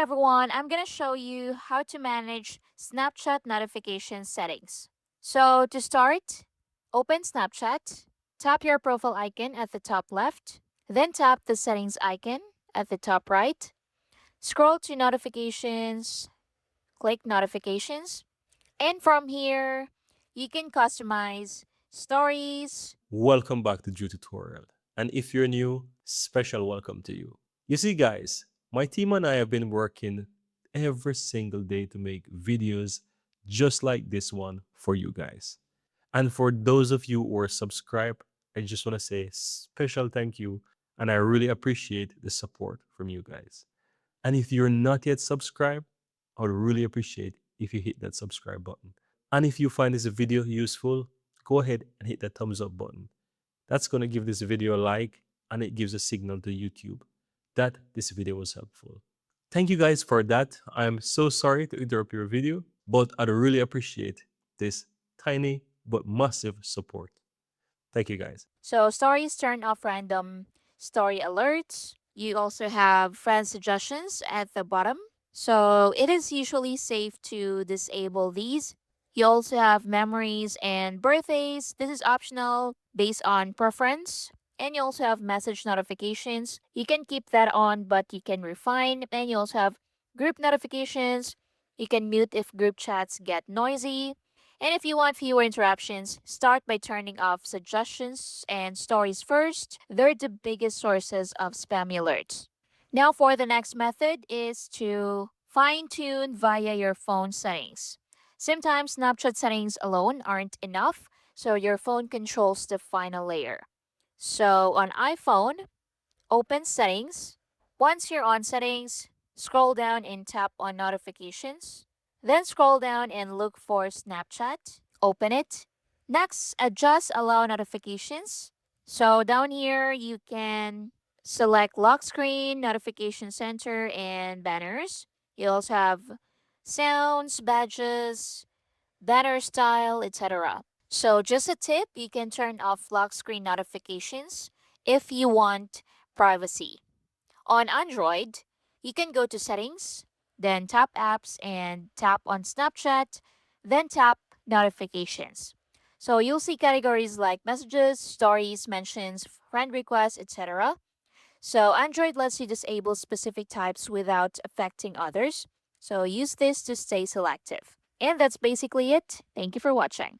everyone, I'm going to show you how to manage Snapchat notification settings. So to start, open Snapchat, tap your profile icon at the top left, then tap the settings icon at the top right, scroll to notifications, click notifications, and from here, you can customize stories. Welcome back to Drew Tutorial. And if you're new, special welcome to you. You see, guys, my team and I have been working every single day to make videos just like this one for you guys. And for those of you who are subscribed, I just want to say special thank you. And I really appreciate the support from you guys. And if you're not yet subscribed, I would really appreciate if you hit that subscribe button. And if you find this video useful, go ahead and hit that thumbs up button. That's going to give this video a like and it gives a signal to YouTube that this video was helpful. Thank you guys for that. I am so sorry to interrupt your video, but I'd really appreciate this tiny but massive support. Thank you guys. So stories turn off random story alerts. You also have friend suggestions at the bottom. So it is usually safe to disable these. You also have memories and birthdays. This is optional based on preference. And you also have message notifications. You can keep that on, but you can refine. And you also have group notifications. You can mute if group chats get noisy. And if you want fewer interruptions, start by turning off suggestions and stories first. They're the biggest sources of spam alerts. Now, for the next method is to fine tune via your phone settings. Sometimes Snapchat settings alone aren't enough, so your phone controls the final layer. So on iPhone, open settings. Once you're on settings, scroll down and tap on notifications. Then scroll down and look for Snapchat. Open it. Next, adjust allow notifications. So down here, you can select lock screen, notification center, and banners. You also have sounds, badges, banner style, etc. So just a tip, you can turn off lock screen notifications if you want privacy. On Android, you can go to settings, then tap apps and tap on Snapchat, then tap notifications. So you'll see categories like messages, stories, mentions, friend requests, etc. So Android lets you disable specific types without affecting others. So use this to stay selective. And that's basically it. Thank you for watching.